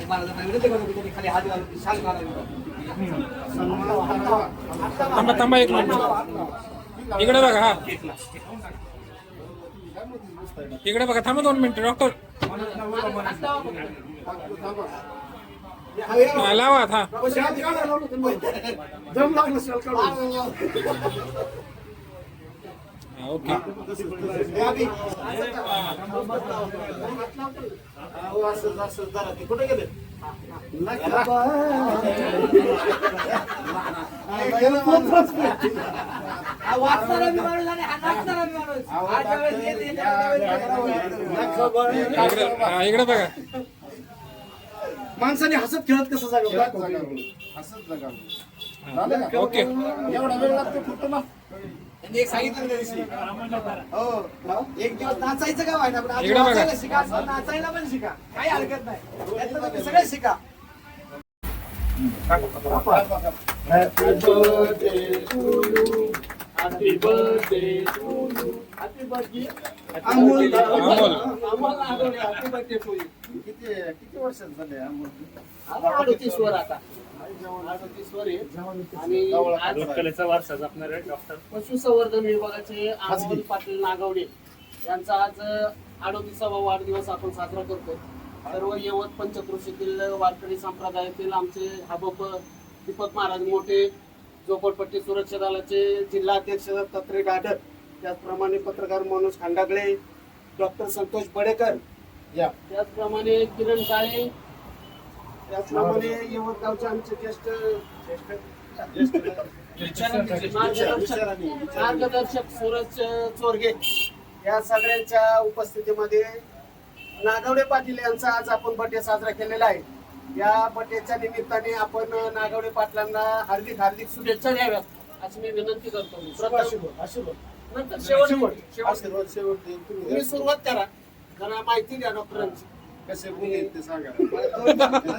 महाराजांना विनंती करतो की त्यांनी खाली हात घालून शाल घालावी. थांबा थांबा एक मिनिट इकडे बघा. हा इकडे बघा. थांबा 2 मिनिटं डॉक्टर. लावा हा. ओके. कुठे गेले? इकडे बघा. माणसाने हसत खेळत कसं जागा हसत नका. ओके. एवढा वेळ लागतो फक्त ना. त्यांनी एक सांगितलं त्या दिवशी. हो एक दिवस नाचायचं का व्हायना पण इकडे बघा. नाचायला शिका, नाचायला पण शिका, काही हरकत नाही. त्यातलं तुम्ही सगळे शिका. Happy birthday to you. Happy birthday to you. Happy birthday. Amol. Amol Nagawade, happy birthday to you. किती वर्षात झाले अमोल? आता 38 वर आता 38 वर आहे. आणि आज कलेचा वारसा जपणारे डॉक्टर पशुसंवर्धन विभागाचे अमोल पाटील नागवडे यांचा आज 38वा वाढदिवस आपण साजरा करतो. सर्व यवत पंचक्रोशीतील वारकरी संप्रदायातील आमचे हबप दीपक महाराज मोठे, झोपडपट्टी सुरक्षा दलाचे जिल्हा अध्यक्ष दत्तात्रय गाडर, त्याचप्रमाणे पत्रकार मनोज खांडागळे, डॉक्टर संतोष बडेकर, त्याचप्रमाणे किरण काळे, त्याचप्रमाणे यवत गावचे आमचे ज्येष्ठ मार्गदर्शक सूरज चोरगे या सगळ्यांच्या उपस्थितीमध्ये नागवडे पाटील यांचा आज आपण बर्थडे साजरा केलेला आहे. या बर्थडेच्या निमित्ताने आपण नागवडे पाटलांना हार्दिक हार्दिक शुभेच्छा द्याव्यात अशी मी विनंती करतो. नंतर शेवट तुम्ही सुरुवात करा, जरा माहिती द्या डॉक्टरांची. कसे बोलले ते सांगा.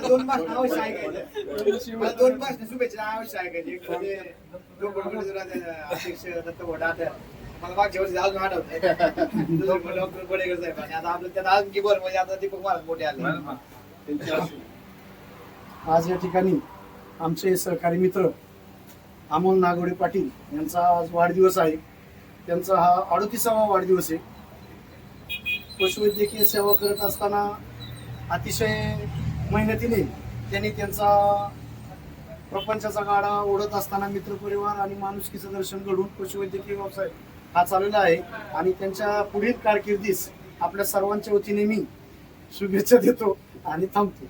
दोन भाषण अवश्य ऐकायचे. मला 2 भाषण शुभेच्छा अवश्य ऐकायचे. एक म्हणजे अध्यक्ष दत्त घोडाटे मला मागच्या वर्षी अजून आठवत डॉक्टर बडेकर साहेब आणि आता आपलं त्यात अजून की बरं म्हणजे आता दीपक महाराज मोठे आले. आज या ठिकाणी आमचे सहकारी मित्र अमोल नागवडे पाटील यांचा आज वाढदिवस आहे. त्यांचा हा 38वा वाढदिवस आहे. पशुवैद्यकीय सेवा करत असताना अतिशय मेहनतीने त्यांनी त्यांचा प्रपंचाचा गाडा ओढत असताना मित्रपरिवार आणि माणुसकीचं दर्शन घडून पशुवैद्यकीय व्यवसाय हा चाललेला आहे. आणि त्यांच्या पुढील कारकिर्दीस आपल्या सर्वांच्या वतीने मी शुभेच्छा देतो आणि थांबतो.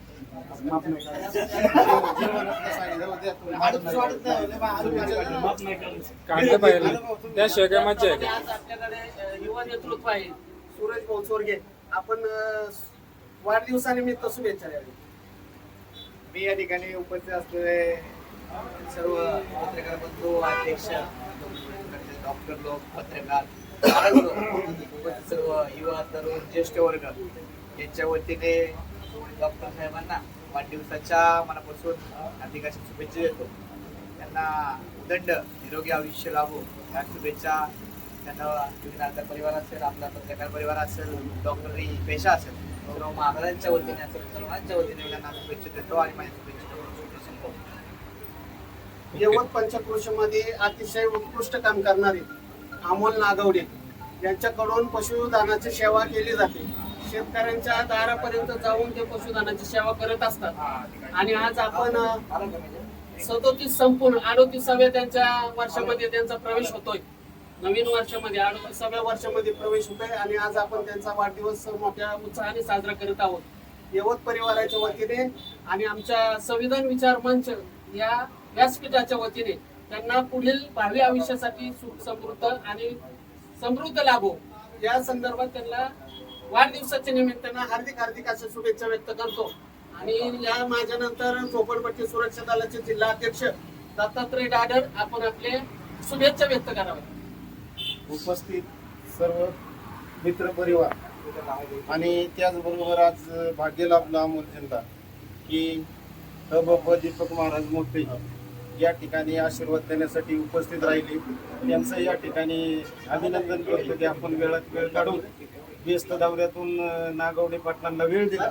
काढलं पाहिजे त्याशिवाय काय मज्जा आहे का? आज आपल्याकडे युवा नेतृत्व आहे सूरज भाऊ चोरगे. आपण वाढदिवसानिमित्त शुभेच्छा द्यावी. मी या ठिकाणी उपस्थित असलेले सर्व पत्रकार बंधू, अध्यक्ष, डॉक्टर लोक, पत्रकार, सर्व युवा तरुण ज्येष्ठ वर्ग यांच्या वतीने डॉक्टर साहेबांना वाढदिवसाच्या मनापासून हार्दिक शुभेच्छा देतो. त्यांना उदंड निरोगी आयुष्य लाभो या शुभेच्छा त्यांना विघ्नार्थ परिवार असेल, आपला पत्रकार परिवार असेल, डॉक्टरी पेशा असेल, सर्व महाराजांच्या वतीने असेल, सर्वांच्या वतीने त्यांना शुभेच्छा देतो आणि माझ्या शुभेच्छा संपवतो. यवत पंचक्रोशीमध्ये अतिशय उत्कृष्ट काम करणारे अमोल नागवडे यांच्याकडून पशुधनाची सेवा केली जाते. शेतकऱ्यांच्या दारापर्यंत जाऊन ते पशुधनाची सेवा करत असतात. आणि आज आपण 37 संपूर्ण 38व्या त्यांच्या वर्षामध्ये त्यांचा प्रवेश होतोय. नवीन वर्षामध्ये 38व्या वर्षामध्ये प्रवेश होतोय आणि आज आपण त्यांचा वाढदिवस मोठ्या उत्साहाने साजरा करत आहोत. यवत परिवाराच्या वतीने आणि आमच्या संविधान विचार मंच या व्यासपीठाच्या वतीने त्यांना पुढील भावी आयुष्यासाठी सुख समृद्ध आणि समृद्ध लाभो या संदर्भात त्यांना वाढदिवसाच्या निमित्तानं हार्दिक हार्दिक अशा शुभेच्छा व्यक्त करतो. आणि या माझ्यानंतर झोपडपट्टी सुरक्षा दलाचे जिल्हा अध्यक्ष दत्तात्रय डाडर आपण आपले शुभेच्छा व्यक्त कराव्या. उपस्थित सर्व मित्र परिवार आणि त्याचबरोबर आज भाग्य लाभला अमोल जनता की हबप दीपक महाराज मोठे या ठिकाणी आशीर्वाद देण्यासाठी उपस्थित राहिले. त्यांचं या ठिकाणी अभिनंदन करतो की आपण वेळात वेळ काढून व्यस्त दौऱ्यातून नागवडे पाटलांना वेळ दिला.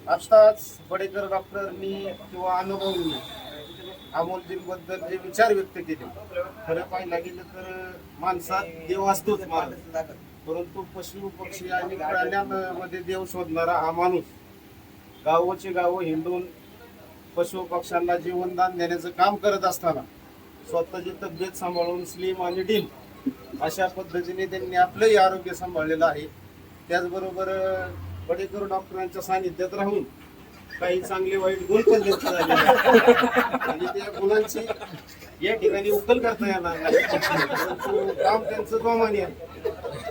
आत्ताच बडेकर डॉक्टरांनी किंवा अनुभवनी अमोलजींबद्दल जे विचार व्यक्त केले, खरं पाहायला गेलं तर माणसात देव असतोच माणूस, परंतु पशु पक्षी आणि प्राण्यांमध्ये देव शोधणारा हा माणूस गावोचे गाव हिंडून पशु पक्ष्यांना जीवनदान देण्याचं काम करत असताना स्वतःची तब्येत सांभाळून स्लिम आणि डील अशा पद्धतीने त्यांनी आपलंही आरोग्य सांभाळलेलं आहे. त्याचबरोबर बडेकर डॉक्टरांच्या सानिध्यात राहून काही चांगले वाईट गुण पण व्यक्त झालेले आहेत आणि त्या गुणांची या ठिकाणी उकल करता येणार नाही, परंतु काम त्यांचं जोमाने आहे.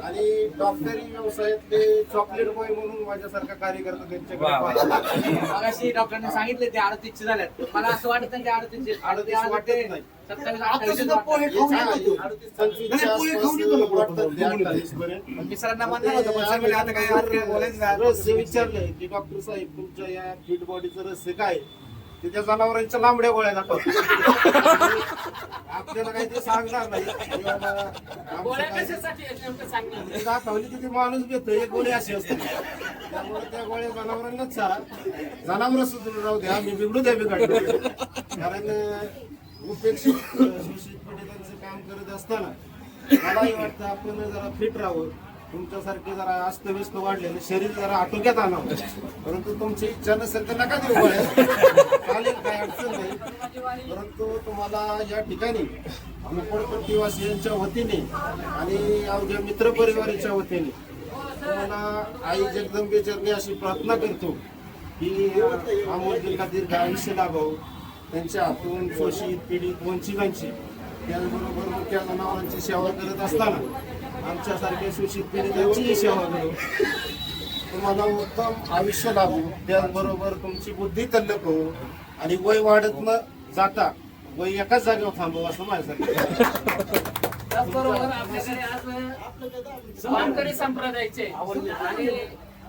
आणि डॉक्टरी व्यवसायातले चॉकलेट बॉय म्हणून माझ्यासारखा कार्यकर्ता त्यांच्याकडे मगाशी डॉक्टरांनी सांगितले ते 38 झाल्यात. मला असं वाटत नाही ते 38 वाटत नाही. 27 आता 28 सुद्धा पोहे खाऊन येतो तो. 25च्या पोहे खाऊन येतो ना वाटतं ते 28 पर्यंत. मी सरांना म्हणलं होतं पण सर म्हणजे आता काय बोलायचं नाही. रहस्य विचारलंय की डॉक्टर साहेब तुमच्या या फिट बॉडीचं रहस्य काय, ते त्या जनावरांच्या लांबड्या गोळ्या दाखवतात. आपल्याला काही ते सांगणार नाही की बाबा आमचं काय ते दाखवली की ते माणूस घेतो एक गोळी अशी असते, त्यामुळे त्या गोळ्या जनावरांनाच चारा, जनावर सुद्धा राहू द्या, मी बिघडू द्या बिघडलो. कारण उपेक्षित शोषित पीडितांचं काम करत असताना मलाही वाटतं आपण जरा फिट राहावं, तुमच्यासारखे जरा अस्तव्यस्त वाढलेलं शरीर जरा आटोक्यात आणावं. परंतु तुमची इच्छा नसेल तर नका देऊ गोळ्या, चालेल, काही अडचण नाही. परंतु तुम्हाला या ठिकाणी झोपडपट्टीवासियांच्या वतीने आणि अवघ्या मित्रपरिवाराच्या वतीने तुम्हाला आई जगदंबे चरणी अशी प्रार्थना करतो की अमोलजींना दीर्घ आयुष्य लाभावं, त्यांच्या हातून शोषित पीडित वंचितांची त्याचबरोबर मुख्य जनावरांची सेवा करत असताना आमच्यासारख्या शोषित पीडितांचीही सेवा करू, तुम्हाला उत्तम आयुष्य लाभू, त्याचबरोबर तुमची बुद्धी तल्लक हो आणि वय वाढत न जाता वय एकाच जागेवर थांबव असं माझ्यासाठी. त्याचबरोबर आपल्याकडे आज वारकरी संप्रदायाचे आणि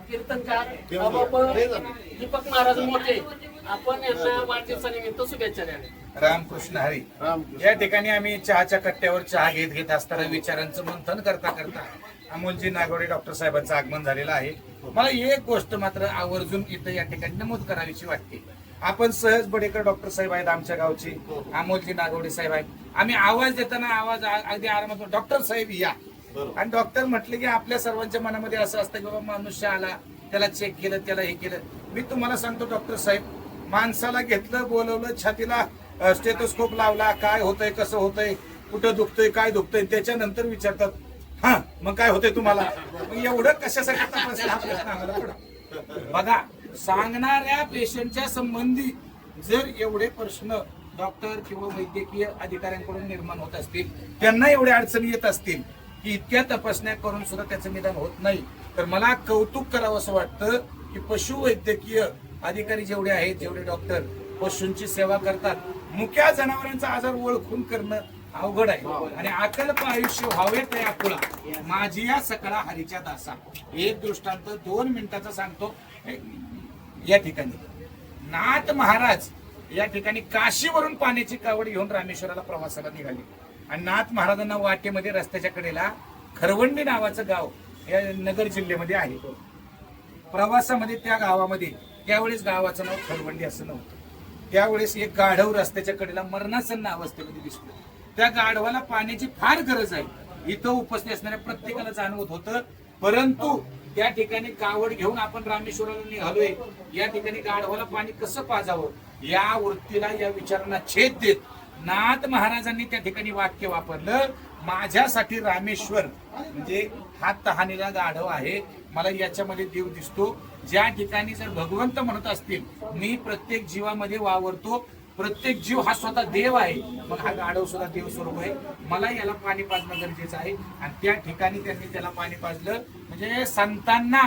कीर्तनकार दीपक महाराज मोठे, आपण यांना वाढदिवसानिमित्त शुभेच्छा द्याव्या. रामकृष्ण हरी. रामकृष्ण. या ठिकाणी आम्ही चहाच्या कट्ट्यावर चहा घेत असताना विचारांचं मंथन करता अमोलजी नागवडे डॉक्टर साहेबांचं आगमन झालेलं आहे. मला एक गोष्ट मात्र आवर्जून इथं या ठिकाणी नमूद करावीशी वाटते. आपण सहज बडेकर डॉक्टर साहेब आहेत आमच्या गावचे, अमोलजी नागवडे साहेब आहेत. आम्ही आवाज देताना आवाज अगदी आरामात डॉक्टर साहेब या, आणि डॉक्टर म्हटले की आपल्या सर्वांच्या मनामध्ये असं असतं की बाबा मनुष्य आला, त्याला चेक केलं, त्याला हे केलं. मी तुम्हाला सांगतो डॉक्टर साहेब, माणसाला घेतलं, बोलवलं, छातीला स्टेथोस्कोप लावला, काय होतंय, कसं होतंय, कुठं दुखतंय, काय दुखतंय, त्याच्यानंतर विचारतात हा मग काय होतंय तुम्हाला, मग एवढं कशासाठी तपासलं हा प्रश्न आम्हाला पडतो. बघा, सांगणाऱ्या पेशंटच्या संबंधी जर एवढे प्रश्न डॉक्टर किंवा वैद्यकीय अधिकाऱ्यांकडून निर्माण होत असतील, त्यांना एवढ्या अडचणी येत असतील की इतक्या तपासण्या करून सुद्धा त्याचं निदान होत नाही, तर मला कौतुक करावं असं वाटतं की पशुवैद्यकीय अधिकारी जेवढे आहेत, जेवढे डॉक्टर पशूंची सेवा करतात, मुक्या जनावरांचा आजार ओळखून करणं अवघड आहे. आणि अकल्प आयुष्य व्हावे ते आकुळा, माझी या सकळा हरीच्या दासा. एक दृष्टांत 2 मिनिटाचा सांगतो. या ठिकाणी नाथ महाराज या ठिकाणी काशीवरून पाण्याची कावड घेऊन रामेश्वराला प्रवासाला निघाले, आणि नाथ महाराजांना वाटेमध्ये रस्त्याच्या कडेला खरवंडी नावाचं गाव या नगर जिल्ह्यामध्ये आहे. प्रवासामध्ये त्या गावामध्ये त्यावेळेस गावाचं नाव खरवंडी असं नव्हतं. त्यावेळेस एक गाढव रस्त्याच्या कडेला मरणासन्न अवस्थेमध्ये दिसतो. त्या गाढवाला पाण्याची फार गरज आहे, इथं उपस्थित असणाऱ्या प्रत्येकाला जाणवत होतं. परंतु त्या ठिकाणी कावड घेऊन आपण रामेश्वराला निघालोय, या ठिकाणी गाढवाला पाणी कसं पाजावं या वृत्तीला, या विचारांना छेद देत नाथ महाराजांनी त्या ठिकाणी वाक्य वापरलं, माझ्यासाठी रामेश्वर म्हणजे हा तहानीला गाढव आहे, मला याच्यामध्ये देव दिसतो. ज्या ठिकाणी जर भगवंत म्हणत असतील मी प्रत्येक जीवामध्ये वावरतो, प्रत्येक जीव हा स्वतः देव आहे, मग हा गाढव सुद्धा देव स्वरूप आहे, मला याला पाणी पाजणं गरजेचं आहे. आणि त्या ठिकाणी त्यांनी त्याला पाणी पाजलं. म्हणजे संतांना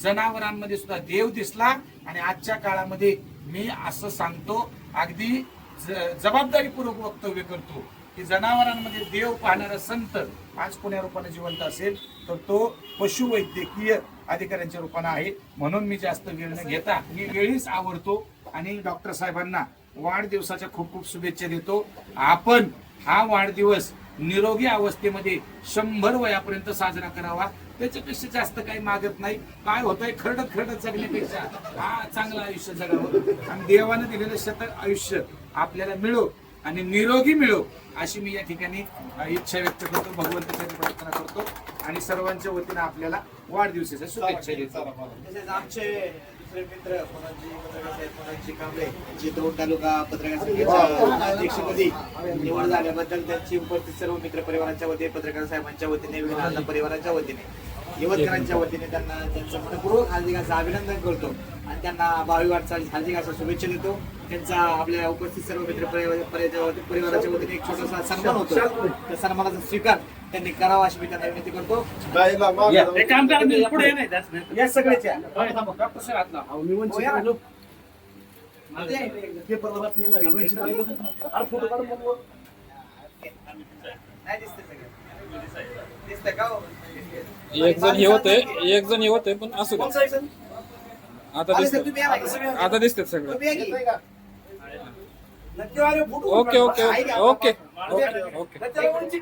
जनावरांमध्ये सुद्धा देव दिसला. आणि आजच्या काळामध्ये मी असं सांगतो, अगदी जबाबदारीपूर्वक वक्तव्य करतो की जनावरांमध्ये देव पाहणारा संत आज कोण्या रूपाने जिवंत असेल तर तो पशुवैद्यकीय अधिकाऱ्यांच्या रूपाने आहे. म्हणून मी जास्त वेळ न घेता मी वेळीच आवडतो आणि डॉक्टर साहेबांना वाढदिवसाच्या खूप खूप शुभेच्छा देतो. आपण हा वाढदिवस निरोगी अवस्थेमध्ये 100 वयापर्यंत साजरा करावा त्याच्यापेक्षा जास्त काही मागत नाही. काय होतंय खरडत खरडत जगण्यापेक्षा चांगलं आयुष्य जगावं आणि देवानं दिलेलं शतक आयुष्य आपल्याला मिळो आणि निरोगी मिळो अशी मी या ठिकाणी इच्छा व्यक्त करतो, भगवंताची प्रार्थना करतो आणि सर्वांच्या वतीनं आपल्याला वाढदिवसाच्या शुभेच्छा देतो. तसेच आमचे दुसरे मित्र मनोजी पत्रकार साहेब मनोजी कांबळे चित्रकूट तालुका पत्रकार संघाच्या अध्यक्षपदी निवड झाल्याबद्दल त्यांची उपस्थित सर्व मित्र परिवाराच्या वतीने, पत्रकार साहेबांच्या वतीने, विघ्न परिवाराच्या वतीने, युवकरांच्या वतीने त्यांना त्यांचं मनपूर्वक हार्दिक असं अभिनंदन करतो आणि त्यांना भावी वाटचालीस हार्दिक अशा शुभेच्छा देतो. त्यांचा आपल्या उपस्थित सर्व मित्र परिवाराच्या वतीने एक छोटासा सन्मान होतो, त्या सन्मानाचा स्वीकार त्यांनी करावा अशी मी त्यांना विनंती करतो. गायला मागे एक काम करा, मी पुढे नाही जास्त नाही. या सगळ्याच्या डॉक्टर साहेब आतला. अहो, मी वंचित हो, या. राहिलो. नाही पेपरला बातमी येणार आहे. वंचित राहिलो. अरे फोटो काढ मग वर. दिसतंय सगळं. दिसतंय का हो? एक जण हे होते पण असू कोण दे. जायचं? आता आले तुम्ही या दिसत ना. आता दिसतात सगळं. तुम्ही या की. येतंय का? नक्की आले फोटो ओके ओके आहे का? Okay okay okay. नक्की आले वंचित.